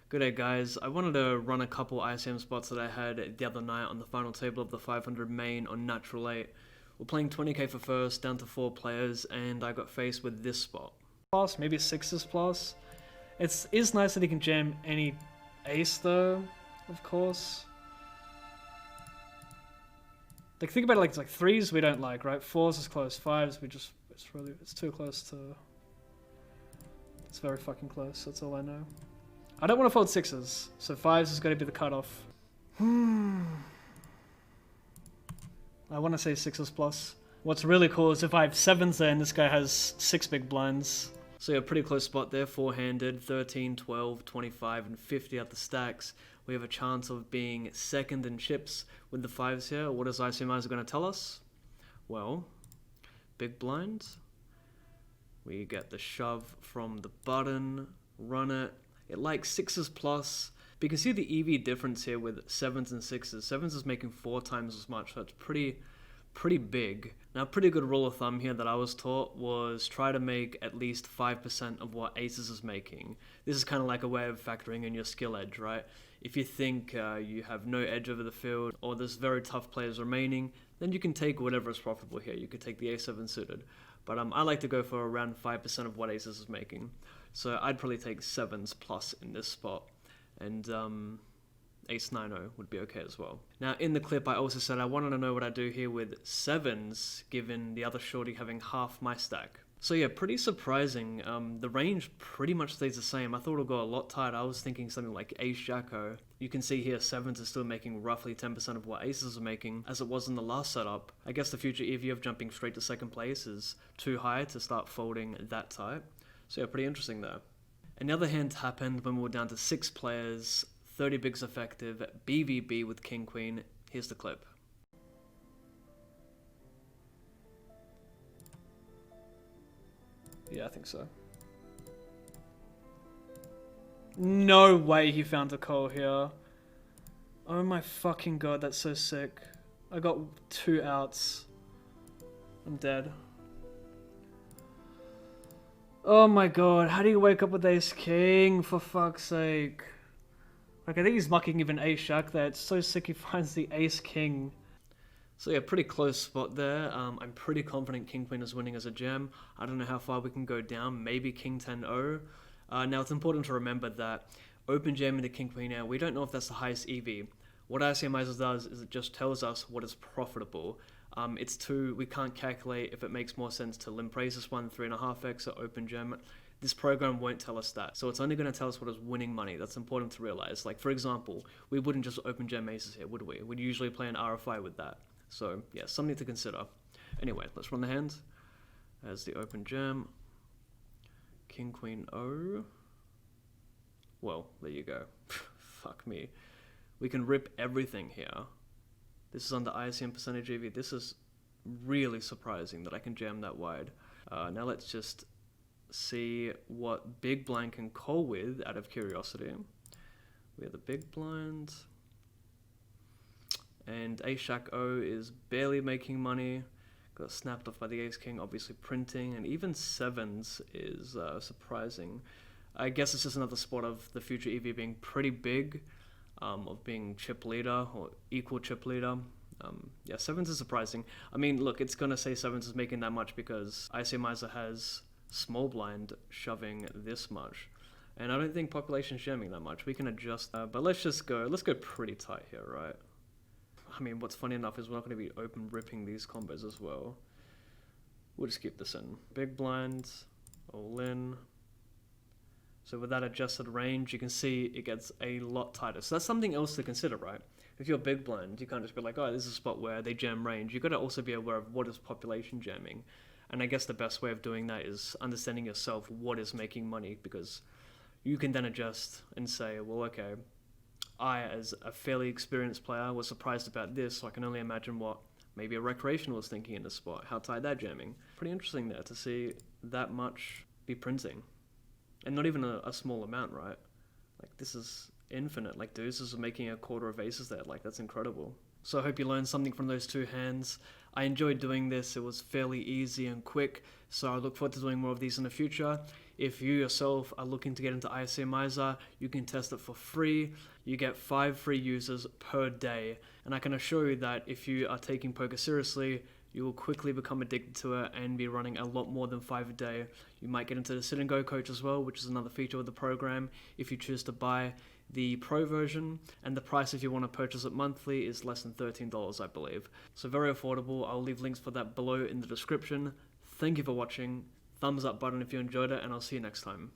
Good day, guys. I wanted to run a couple ICM spots that I had the other night on the final table of the 500 main on Natural 8. We're playing 20k for first, down to 4 players, and I got faced with this spot. Plus, maybe 6s plus. It is nice that he can jam any ace though, of course. Like, think about it, like 3s we don't like, right? 4s is close, 5s it's too close to... It's very fucking close, that's all I know. I don't want to fold 6s, so 5s is going to be the cutoff. I want to say 6s plus. What's really cool is if I have 7s there and this guy has 6 big blinds. So yeah, pretty close spot there, four-handed, 13, 12, 25, and 50 at the stacks. We have a chance of being second in chips with the 5s here. What is ICM going to tell us? Well, big blind. We get the shove from the button, run it. It likes 6s plus. But you can see the EV difference here with 7s and 6s. 7s is making 4 times as much, so it's pretty big. Now, a pretty good rule of thumb here that I was taught was try to make at least 5% of what aces is making. This is kind of like a way of factoring in your skill edge, right? If you think you have no edge over the field or there's very tough players remaining, then you can take whatever is profitable here. You could take the a7 suited. But I like to go for around 5% of what aces is making. So I'd probably take 7s plus in this spot. And ace 9-0 would be okay as well. Now in the clip I also said I wanted to know what I do here with 7s given the other shorty having half my stack. So yeah, pretty surprising. The range pretty much stays the same. I thought it would go a lot tighter. I was thinking something like ace jacko. You can see here 7s are still making roughly 10% of what aces are making as it was in the last setup. I guess the future EV of jumping straight to second place is too high to start folding that tight. So yeah, pretty interesting there. Another hand happened when we were down to 6 players, 30 bigs effective, BVB with king queen. Here's the clip. Yeah, I think so. No way he found a call here. Oh my fucking god, that's so sick. I got 2 outs. I'm dead. Oh my god, how do you wake up with ace king, for fuck's sake? Like, I think he's mucking even ace jack there. It's so sick he finds the ace king. So yeah, pretty close spot there. I'm pretty confident king queen is winning as a gem. I don't know how far we can go down. Maybe king 10-0. Now it's important to remember that open jam into king queen now, we don't know if that's the highest EV. What ICM does is it just tells us what is profitable. We can't calculate if it makes more sense to limp raise this one 3.5x or open gem. This program won't tell us that. So it's only going to tell us what is winning money. That's important to realize. Like, for example, we wouldn't just open gem aces here, would we? We'd usually play an RFI with that. So yeah, something to consider. Anyway, let's run the hand. As the open gem. King, queen, O. Well, there you go. Fuck me. We can rip everything here. This is under ICM percentage EV. This is really surprising that I can jam that wide. Now let's just see what big blind can call with out of curiosity. We have the big blind. And ace jack O is barely making money. Got snapped off by the ace king, obviously printing. And even 7s is surprising. I guess it's just another spot of the future EV being pretty big. Of being chip leader or equal chip leader. Yeah, 7s is surprising. I mean, look, it's going to say 7s is making that much because ICM has small blind shoving this much. And I don't think population's jamming that much. We can adjust that. But let's go pretty tight here, right? I mean, what's funny enough is we're not going to be open ripping these combos as well. We'll just keep this in. Big blinds, all in. So with that adjusted range, you can see it gets a lot tighter. So that's something else to consider, right? If you're big blind, you can't just be like, oh, this is a spot where they jam range. You've got to also be aware of what is population jamming. And I guess the best way of doing that is understanding yourself what is making money, because you can then adjust and say, well, okay, I, as a fairly experienced player, was surprised about this, so I can only imagine what maybe a recreational was thinking in this spot. How tight that jamming. Pretty interesting there to see that much be printing. And not even a small amount, right? Like, this is infinite. Like, deuces are making a quarter of aces there. Like, that's incredible. So I hope you learned something from those 2 hands. I enjoyed doing this. It was fairly easy and quick. So I look forward to doing more of these in the future. If you yourself are looking to get into ICM, you can test it for free. You get 5 free users per day. And I can assure you that if you are taking poker seriously, you will quickly become addicted to it and be running a lot more than 5 a day. You might get into the sit and go coach as well, which is another feature of the program if you choose to buy the pro version, and the price if you want to purchase it monthly is less than $13, I believe. So very affordable. I'll leave links for that below in the description. Thank you for watching. Thumbs up button if you enjoyed it, and I'll see you next time.